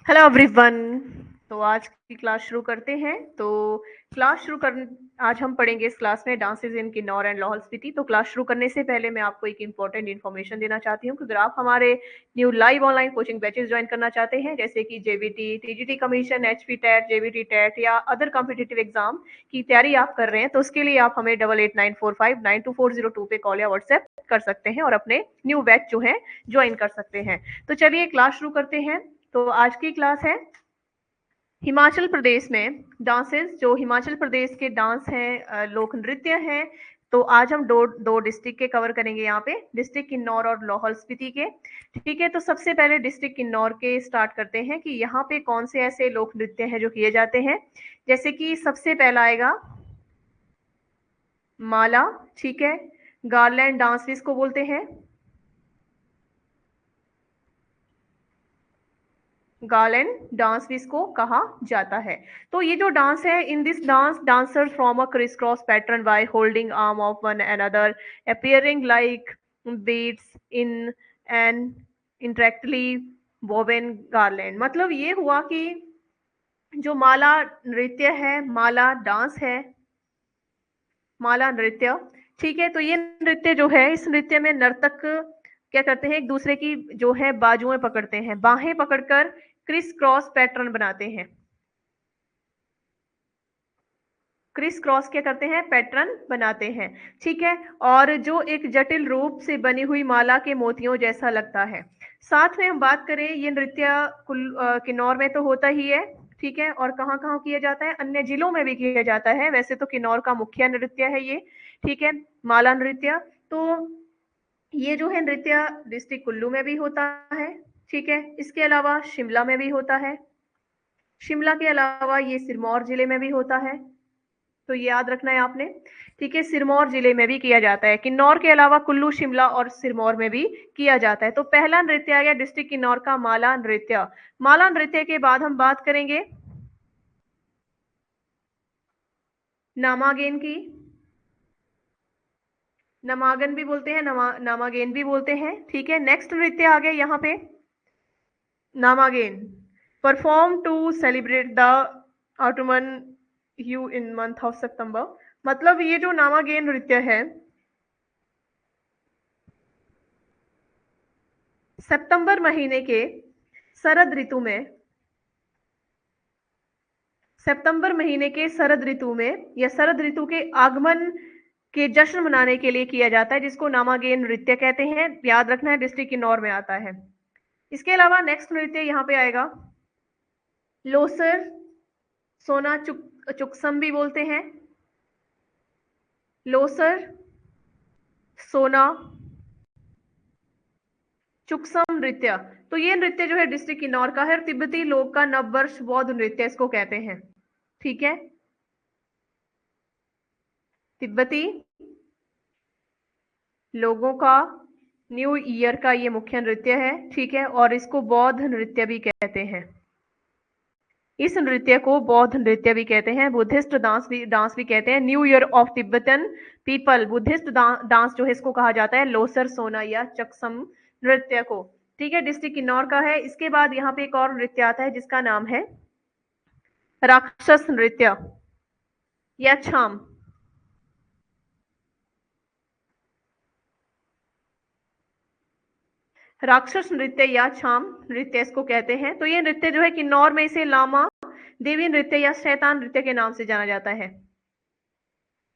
Hello everyone. तो आज की क्लास शुरू करते हैं। तो क्लास शुरू कर आज हम पढ़ेंगे इस क्लास में dances in Kinnaur and Lahaul Spiti. तो क्लास शुरू करने से पहले मैं आपको एक इंपॉर्टेंट इन्फॉर्मेशन देना चाहती हूँ कि अगर आप हमारे new live online coaching batches join करना चाहते हैं, जैसे कि JBT, TGT commission, HP TET, JBT TET या अदर कॉम्पिटिटिव एग्जाम की तैयारी आप कर रहे हैं, तो उसके लिए आप हमें 8894592402 पे कॉल या व्हाट्सएप कर सकते हैं और अपने न्यू बैच जो है ज्वाइन कर सकते हैं। तो चलिए क्लास शुरू करते हैं। तो आज की क्लास है हिमाचल प्रदेश में डांसेस। जो हिमाचल प्रदेश के डांस हैं, लोक नृत्य हैं। तो आज हम दो दो डिस्ट्रिक्ट के कवर करेंगे यहाँ पे, डिस्ट्रिक्ट किन्नौर और लाहौल स्पीति के। ठीक है, तो सबसे पहले डिस्ट्रिक्ट किन्नौर के स्टार्ट करते हैं कि यहाँ पे कौन से ऐसे लोक नृत्य हैं जो किए जाते हैं। जैसे कि सबसे पहला आएगा माला। ठीक है, गार्लैंड डांस भी इसको बोलते हैं। गार्लैंड डांस भी इसको कहा जाता है। तो ये जो डांस है, इन this dance dancer from a criss cross pattern by holding arm of one another appearing like beads in an intricately woven garland। मतलब ये हुआ कि जो माला नृत्य है, माला डांस है, माला नृत्य। ठीक है, तो ये नृत्य जो है, इस नृत्य में नर्तक क्या करते हैं, एक दूसरे की जो है बाजुएं पकड़ते हैं, बाहें पकड़कर क्रिस क्रॉस पैटर्न बनाते हैं। क्रिस क्रॉस क्या करते हैं, पैटर्न बनाते हैं। ठीक है, और जो एक जटिल रूप से बनी हुई माला के मोतियों जैसा लगता है। साथ में हम बात करें, ये नृत्य किन्नौर में तो होता ही है। ठीक है, और कहाँ कहाँ किया जाता है, अन्य जिलों में भी किया जाता है। वैसे तो किन्नौर का मुख्य नृत्य है ये। ठीक है, माला नृत्य। तो ये जो है नृत्य डिस्ट्रिक्ट कुल्लू में भी होता है। ठीक है, इसके अलावा शिमला में भी होता है। शिमला के अलावा ये सिरमौर जिले में भी होता है। तो ये याद रखना है आपने। ठीक है, सिरमौर जिले में भी किया जाता है। किन्नौर के अलावा कुल्लू, शिमला और सिरमौर में भी किया जाता है। तो पहला नृत्य आ गया डिस्ट्रिक्ट किन्नौर का माला नृत्य। माला नृत्य के बाद हम बात करेंगे नामागेन की। नमागन भी बोलते हैं, नामागेन भी बोलते हैं। ठीक है, नेक्स्ट नृत्य आ गया यहाँ पे नामागेन, perform to celebrate the autumn you in month of September. मतलब ये जो नामागेन नृत्य है, सितंबर महीने के शरद ऋतु में, सितंबर महीने के शरद ऋतु में या शरद ऋतु के आगमन के जश्न मनाने के लिए किया जाता है, जिसको नामागेन नृत्य कहते हैं। याद रखना है, डिस्ट्रिक्ट किन्नौर में आता है। इसके अलावा नेक्स्ट नृत्य यहाँ पे आएगा लोसर सोना चुकसम भी बोलते हैं। लोसर सोना चुकसम नृत्य। तो ये नृत्य जो है डिस्ट्रिक्ट किन्नौर का है। तिब्बती लोग का नववर्ष बौद्ध नृत्य इसको कहते हैं। ठीक है, तिब्बती लोगों का न्यू ईयर का ये मुख्य नृत्य है। ठीक है, और इसको बौद्ध नृत्य भी कहते हैं। इस नृत्य को बौद्ध नृत्य भी कहते हैं, बुद्धिस्ट डांस भी कहते हैं। New year of Tibetan people, Buddhist dance जो है इसको कहा जाता है लोसर सोना या चकसम नृत्य को। ठीक है, डिस्ट्रिक्ट किन्नौर का है। इसके बाद यहाँ पे एक और नृत्य आता है जिसका नाम है राक्षस नृत्य या छाम। राक्षस नृत्य या छाम नृत्य इसको कहते हैं। तो ये नृत्य जो है किन्नौर में इसे लामा देवी नृत्य या शैतान नृत्य के नाम से जाना जाता है।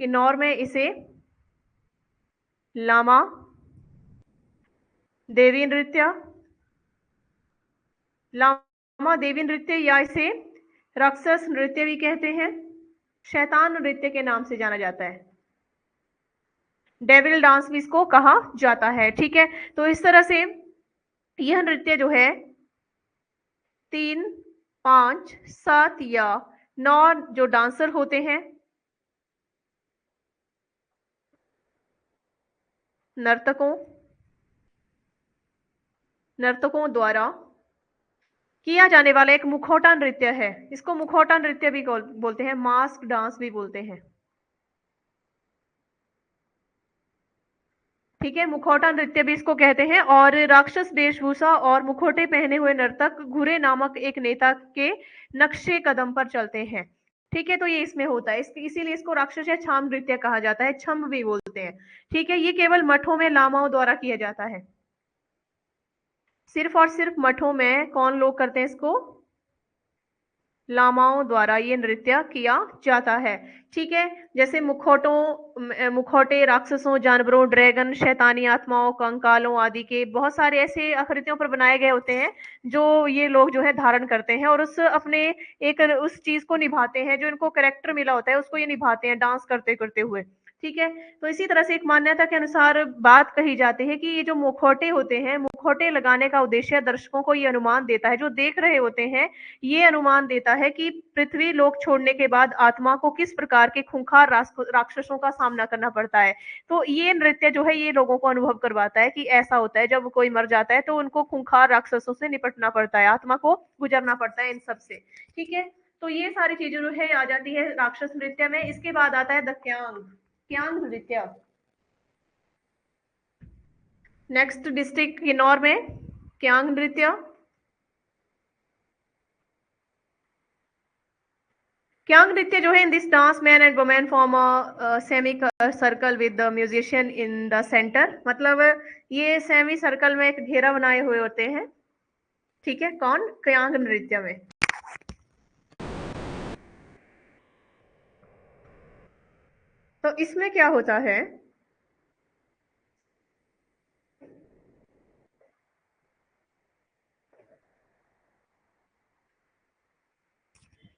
किन्नौर में इसे लामा देवी नृत्य, लामा देवी नृत्य या इसे राक्षस नृत्य भी कहते हैं, शैतान नृत्य के नाम से जाना जाता है। डेविल डांस भी इसको कहा जाता है। ठीक है, तो इस तरह से यह नृत्य जो है 3, 5, 7 या 9 जो डांसर होते हैं, नर्तकों नर्तकों द्वारा किया जाने वाला एक मुखौटा नृत्य है। इसको मुखौटा नृत्य भी बोलते हैं, मास्क डांस भी बोलते हैं। ठीक है, मुखौटा नृत्य भी इसको कहते हैं। और राक्षस वेशभूषा और मुखौटे पहने हुए नर्तक घुरे नामक एक नेता के नक्शे कदम पर चलते हैं। ठीक है, तो ये इसमें होता है, इसीलिए इसको राक्षस या छाम नृत्य कहा जाता है, छम भी बोलते हैं। ठीक है, ये केवल मठों में लामाओं द्वारा किया जाता है, सिर्फ और सिर्फ मठों में। कौन लोग करते हैं इसको? लामाओं द्वारा ये नृत्य किया जाता है। ठीक है, जैसे मुखौटे राक्षसों, जानवरों, ड्रैगन, शैतानी आत्माओं, कंकालों आदि के बहुत सारे ऐसे आकृतियों पर बनाए गए होते हैं जो ये लोग जो है धारण करते हैं और उस अपने एक उस चीज को निभाते हैं, जो इनको कैरेक्टर मिला होता है उसको ये निभाते हैं डांस करते करते हुए। ठीक है, तो इसी तरह से एक मान्यता के अनुसार बात कही जाती है कि ये जो मुखौटे होते हैं, मुखौटे लगाने का उद्देश्य दर्शकों को ये अनुमान देता है, जो देख रहे होते हैं ये अनुमान देता है कि पृथ्वी लोक छोड़ने के बाद आत्मा को किस प्रकार के खूंखार राक्षसों का सामना करना पड़ता है। तो ये नृत्य जो है ये लोगों को अनुभव करवाता है कि ऐसा होता है, जब कोई मर जाता है तो उनको खूंखार राक्षसों से निपटना पड़ता है, आत्मा को गुजरना पड़ता है इन सब से। ठीक है, तो ये सारी चीजें जो है आ जाती है राक्षस नृत्य में। इसके बाद आता है द क्यांग, क्यांग नृत्य। नेक्स्ट डिस्ट्रिक्ट किन्नौर में क्यांग नृत्य। क्यांग नृत्य जो है, इन this dance man and women form a semi circle with the musician in the centre. मतलब ये सेमी सर्कल में एक घेरा बनाए हुए होते हैं। ठीक है, कौन? क्यांग नृत्य में। तो इसमें क्या होता है,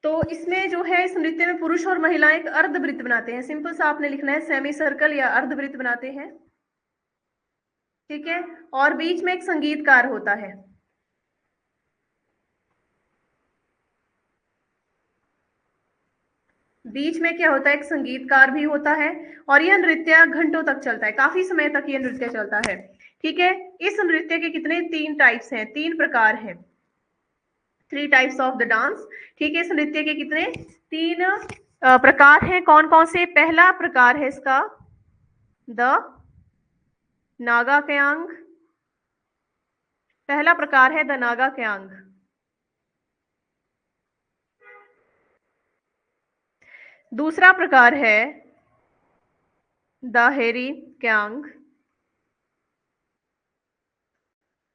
तो इसमें जो है इस नृत्य में पुरुष और महिलाएं एक अर्धवृत्त बनाते हैं। सिंपल सा आपने लिखना है, सेमी सर्कल या अर्धवृत्त बनाते हैं। ठीक है, और बीच में एक संगीतकार होता है। बीच में क्या होता है, एक संगीतकार भी होता है। और यह नृत्य घंटों तक चलता है, काफी समय तक यह नृत्य चलता है। ठीक है, इस नृत्य के कितने? 3 टाइप्स हैं, 3 प्रकार हैं, 3 टाइप्स ऑफ द डांस। ठीक है, इस नृत्य के कितने? 3 प्रकार हैं। कौन कौन से? पहला प्रकार है इसका द नागा क्यांग। पहला प्रकार है द नागा क्यांग। दूसरा प्रकार है द हेरी क्यांग।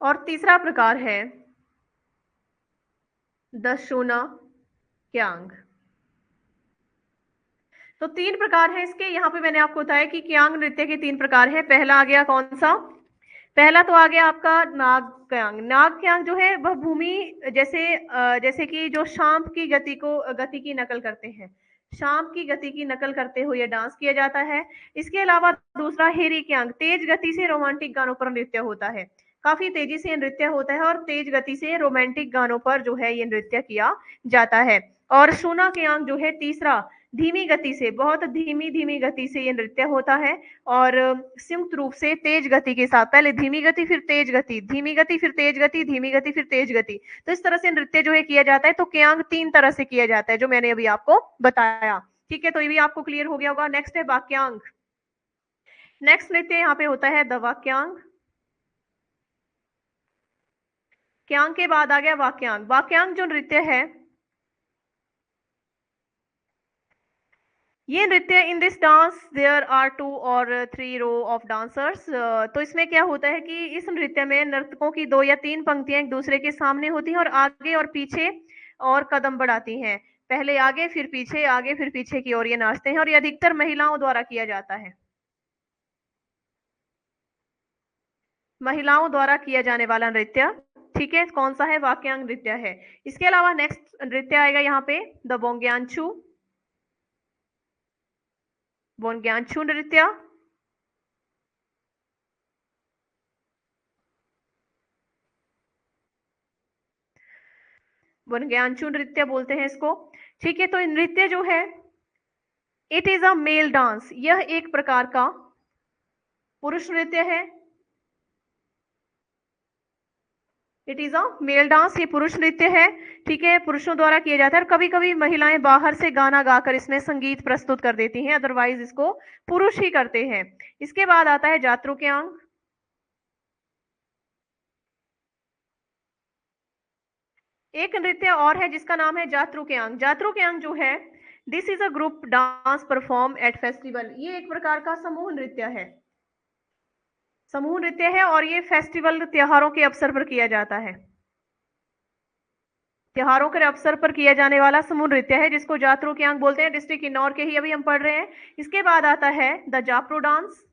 और तीसरा प्रकार है द शूना क्यांग। तो 3 प्रकार हैं इसके। यहाँ पे मैंने आपको बताया कि क्यांग नृत्य के 3 प्रकार हैं। पहला आ गया कौन सा? पहला तो आ गया आपका नाग क्यांग। नाग क्यांग जो है वह भूमि जैसे कि जो शाम की गति की नकल करते हैं, शाम की गति की नकल करते हुए डांस किया जाता है। इसके अलावा दूसरा हेरी क्यांग, तेज गति से रोमांटिक गानों पर नृत्य होता है। काफी तेजी से नृत्य होता है और तेज गति से रोमांटिक गानों पर जो है ये नृत्य किया जाता है। और शूना क्यांग जो है तीसरा, धीमी गति से, बहुत धीमी धीमी गति से ये नृत्य होता है और संयुक्त रूप से तेज गति के साथ, पहले धीमी गति फिर तेज गति, धीमी गति फिर तेज गति, धीमी गति फिर तेज गति। तो इस तरह से नृत्य जो है किया जाता है। तो क्यांग 3 तरह से किया जाता है जो मैंने अभी आपको बताया। ठीक है, तो ये भी आपको क्लियर हो गया होगा। नेक्स्ट है वाक्यांग। नेक्स्ट नृत्य यहाँ पे होता है द वाक्यांग। क्यांग के बाद आ गया वाक्यांग। वाक्यांग जो नृत्य है, ये नृत्य in this dance there are 2 or 3 row of dancers. तो इसमें क्या होता है कि इस नृत्य में नर्तकों की 2 या 3 पंक्तियां एक दूसरे के सामने होती हैं और आगे और पीछे और कदम बढ़ाती हैं। पहले आगे फिर पीछे, आगे फिर पीछे की ओर ये नाचते हैं और ये अधिकतर महिलाओं द्वारा किया जाता है, महिलाओं द्वारा किया जाने वाला नृत्य। ठीक है, कौन सा है? वाक्यांग नृत्य है। इसके अलावा नेक्स्ट नृत्य आएगा यहाँ पे द बोंग्यांचू। बोंग्यांचू नृत्य। बोंग्यांचू नृत्य बोलते हैं इसको। ठीक है, तो नृत्य जो है it is a male dance, यह एक प्रकार का पुरुष नृत्य है। It is a male dance, ये पुरुष नृत्य है। ठीक है, पुरुषों द्वारा किया जाता है और कभी कभी महिलाएं बाहर से गाना गाकर इसमें संगीत प्रस्तुत कर देती हैं, अदरवाइज इसको पुरुष ही करते हैं। इसके बाद आता है जात्रुक्यांग। एक नृत्य और है जिसका नाम है जात्रुक्यांग। जात्रुक्यांग जो है, this is a group dance perform at festival. ये एक प्रकार का समूह नृत्य है, समूह नृत्य है, और ये फेस्टिवल त्योहारों के अवसर पर किया जाता है। त्योहारों के अवसर पर किया जाने वाला समूह नृत्य है जिसको जात्रुक्यांग बोलते हैं। डिस्ट्रिक्ट किन्नौर के ही अभी हम पढ़ रहे हैं। इसके बाद आता है द जाप्रो डांस।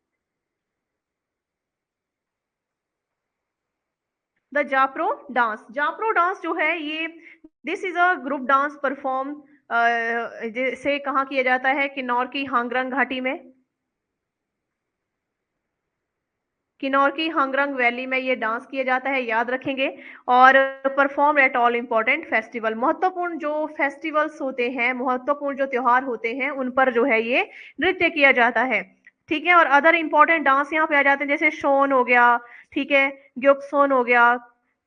द जाप्रो डांस, जाप्रो डांस जो है ये, this is a group dance perform, जैसे कहाँ किया जाता है, किन्नौर की हांगरंग घाटी में, किन्नौर की हांगरंग वैली में ये डांस किया जाता है, याद रखेंगे। और perform at all important festival, महत्वपूर्ण जो फेस्टिवल्स होते हैं, महत्वपूर्ण जो त्योहार होते हैं, उन पर जो है ये नृत्य किया जाता है। ठीक है, और अदर इंपॉर्टेंट डांस यहाँ पे आ जाते हैं, जैसे शोन हो गया, ठीक है, ग्योक्सोन हो गया,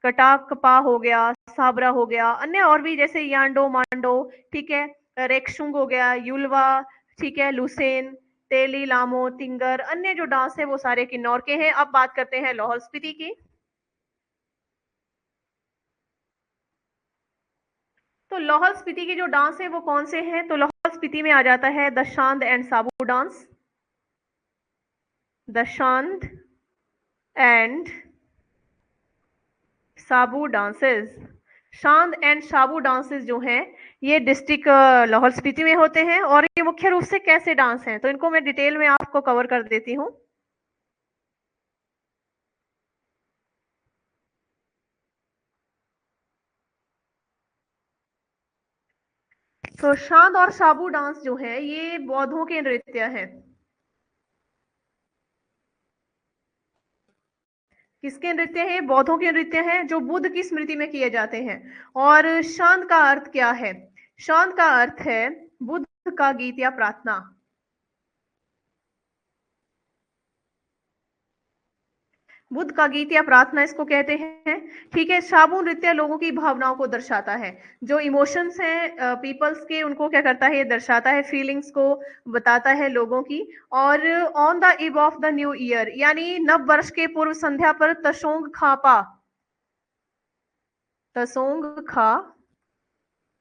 कटाकपा हो गया, साबरा हो गया, अन्य और भी जैसे यांडो मांडो, ठीक है, रेक्शुंग हो गया, युलवा, ठीक है, लुसेन, तेली, लामो, तिंगर, अन्य जो डांस है वो सारे किन्नौर के हैं। अब बात करते हैं लाहौल स्पीति की। तो लाहौल स्पीति के जो डांस है वो कौन से हैं? तो लाहौल स्पीति में आ जाता है द शांद एंड साबू डांस, द शांद एंड साबू डांसेस। शांद एंड साबू डांसेस जो हैं ये डिस्ट्रिक्ट लाहौल स्पीति में होते हैं, और ये मुख्य रूप से कैसे डांस हैं, तो इनको मैं डिटेल में आपको कवर कर देती हूँ। तो शांद और साबू डांस जो है ये बौद्धों के नृत्य है। किसके नृत्य है? बौद्धों के नृत्य हैं जो बुद्ध की स्मृति में किए जाते हैं। और शांत का अर्थ क्या है? शांत का अर्थ है बुद्ध का गीत या प्रार्थना। बुद्ध का गीत या प्रार्थना इसको कहते हैं। ठीक है, साबू नृत्य लोगों की भावनाओं को दर्शाता है, जो इमोशंस हैं पीपल्स के, उनको क्या करता है, ये दर्शाता है, फीलिंग्स को बताता है लोगों की। और on the eve of the new year, यानी नव वर्ष के पूर्व संध्या पर तसोंग खापा, तसोंग खा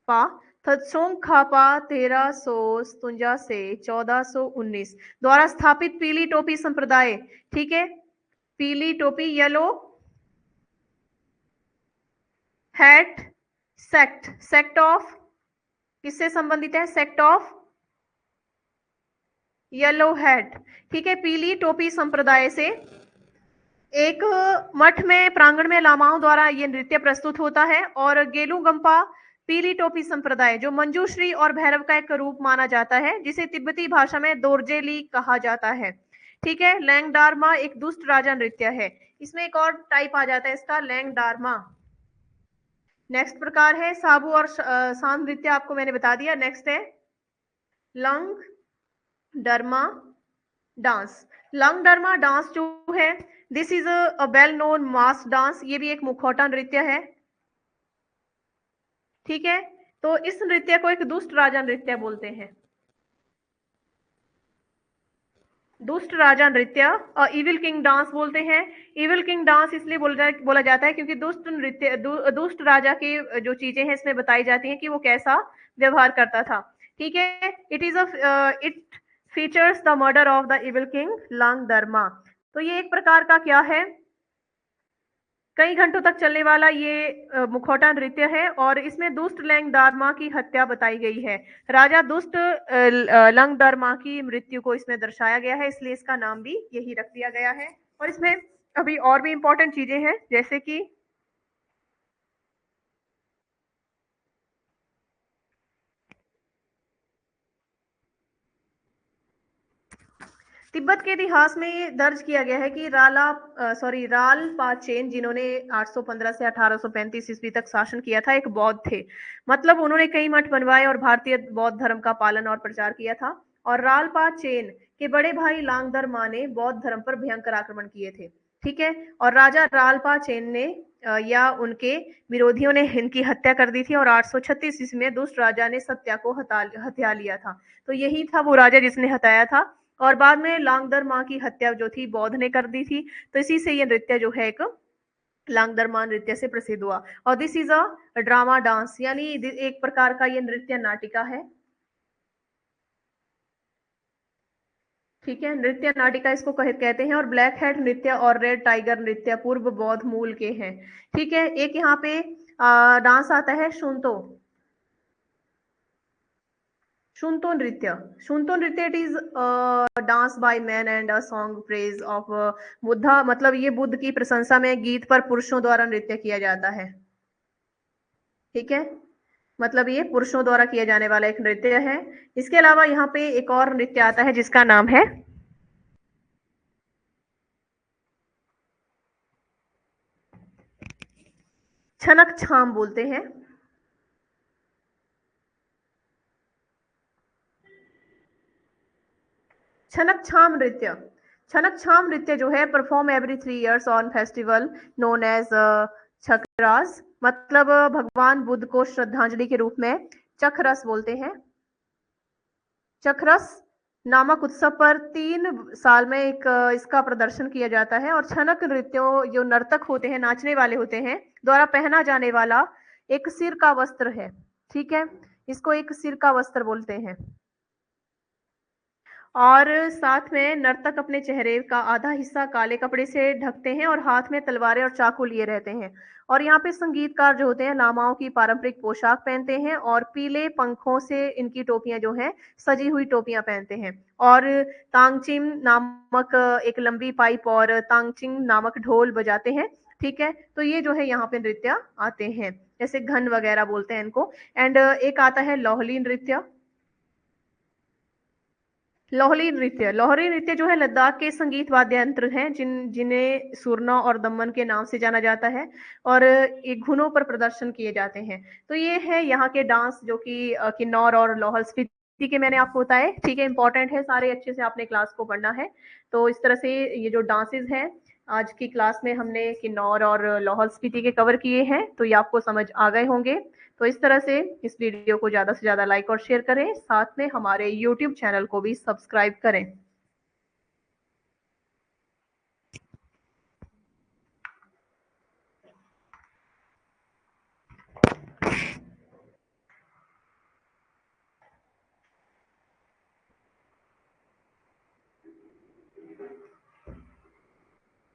पा, थत्सोंग खापा 1357 से 1419 द्वारा स्थापित पीली टोपी संप्रदाय। ठीक है, पीली टोपी, yellow hat sect, sect of, किससे संबंधित है? Sect of yellow hat. ठीक है, पीली टोपी संप्रदाय से एक मठ में, प्रांगण में लामाओं द्वारा ये नृत्य प्रस्तुत होता है। और गेलू गंपा पीली टोपी संप्रदाय जो मंजूश्री और भैरव का एक रूप माना जाता है, जिसे तिब्बती भाषा में दोरजेली कहा जाता है। ठीक है, लैंगडारमा एक दुष्ट राजा नृत्य है। इसमें एक और टाइप आ जाता है इसका, लैंगडारमा। नेक्स्ट प्रकार है साबू और सांद नृत्य, आपको मैंने बता दिया। नेक्स्ट है लंग डरमा डांस। लंग डरमा डांस जो है, this is a well known mass dance, ये भी एक मुखौटा नृत्य है। ठीक है, तो इस नृत्य को एक दुष्ट राजा नृत्य बोलते हैं। दुष्ट राजा नृत्य और इविल किंग डांस बोलते हैं। इविल किंग डांस इसलिए बोला जाता है क्योंकि दुष्ट नृत्य, दुष्ट राजा की जो चीजें हैं इसमें बताई जाती हैं कि वो कैसा व्यवहार करता था। ठीक है, it features the murder of the evil king Lang Darma. तो ये एक प्रकार का क्या है, कई घंटों तक चलने वाला ये मुखौटा नृत्य है, और इसमें दुष्ट लैंगदारमा की हत्या बताई गई है। राजा दुष्ट लंगदरमा की मृत्यु को इसमें दर्शाया गया है, इसलिए इसका नाम भी यही रख दिया गया है। और इसमें अभी और भी इंपॉर्टेंट चीजें हैं, जैसे कि तिब्बत के इतिहास में दर्ज किया गया है कि राल पाचेन, जिन्होंने 815 से 1835 ईस्वी तक शासन किया था, एक बौद्ध थे। मतलब उन्होंने कई मठ बनवाए और भारतीय बौद्ध धर्म का पालन और प्रचार किया था। और राल पाचेन के बड़े भाई लांगदरमा ने बौद्ध धर्म पर भयंकर आक्रमण किए थे। ठीक है, और राजा राल पाचेन ने या उनके विरोधियों ने इनकी हत्या कर दी थी, और 836 ईस्वी में दुष्ट राजा ने सत्या को हत्या लिया था। तो यही था वो राजा जिसने हत्याया था। और बाद में लांगदर माँ की हत्या जो थी बौद्ध ने कर दी थी। तो इसी से ये नृत्य जो है एक लांगदरमान नृत्य से प्रसिद्ध हुआ। और this is a drama dance, यानी एक प्रकार का ये नृत्य नाटिका है। ठीक है, नृत्य नाटिका इसको कहते हैं। और ब्लैक हेड नृत्य और रेड टाइगर नृत्य पूर्व बौद्ध मूल के हैं। ठीक है, एक यहाँ पे डांस आता है शुंतो। शुंतो नृत्य, शुंतो नृत्य it is dance by man and a song praise of Buddha. मतलब ये बुद्ध की प्रशंसा में गीत पर पुरुषों द्वारा नृत्य किया जाता है। ठीक है, मतलब ये पुरुषों द्वारा किया जाने वाला एक नृत्य है। इसके अलावा यहाँ पे एक और नृत्य आता है जिसका नाम है छनक छाम बोलते हैं। छनक छाम नृत्य, छनक छाम नृत्य जो है perform every 3 years on festival known as छकरास। मतलब भगवान बुद्ध को श्रद्धांजलि के रूप में चखरस बोलते हैं। चखरस नामक उत्सव पर 3 साल में एक इसका प्रदर्शन किया जाता है। और छनक नृत्यों जो नर्तक होते हैं, नाचने वाले होते हैं, द्वारा पहना जाने वाला एक सिर का वस्त्र है। ठीक है, इसको एक सिर का वस्त्र बोलते हैं। और साथ में नर्तक अपने चेहरे का आधा हिस्सा काले कपड़े से ढकते हैं और हाथ में तलवारें और चाकू लिए रहते हैं। और यहाँ पे संगीतकार जो होते हैं लामाओं की पारंपरिक पोशाक पहनते हैं और पीले पंखों से इनकी टोपियां जो हैं सजी हुई टोपियां पहनते हैं। और तांगचिम नामक एक लंबी पाइप और तांगचिंग नामक ढोल बजाते हैं। ठीक है, तो ये जो है यहाँ पे नृत्य आते हैं, जैसे घन वगैरह बोलते हैं इनको। एंड एक आता है लोहली नृत्य। लोहली नृत्य, लोहरी नृत्य जो है लद्दाख के संगीत वाद्य यंत्र हैं जिन्हें सुरना और दमन के नाम से जाना जाता है। और ये घुनों पर प्रदर्शन किए जाते हैं। तो ये है यहाँ के डांस जो कि किन्नौर और लाहौल स्पीति के मैंने आपको बताए। ठीक है, इंपॉर्टेंट है, सारे अच्छे से आपने क्लास को पढ़ना है। तो इस तरह से ये जो डांसेस हैं आज की क्लास में हमने किन्नौर और लाहौल स्पीति के कवर किए हैं, तो ये आपको समझ आ गए होंगे। तो इस तरह से इस वीडियो को ज़्यादा से ज़्यादा लाइक और शेयर करें, साथ में हमारे यूट्यूब चैनल को भी सब्सक्राइब करें।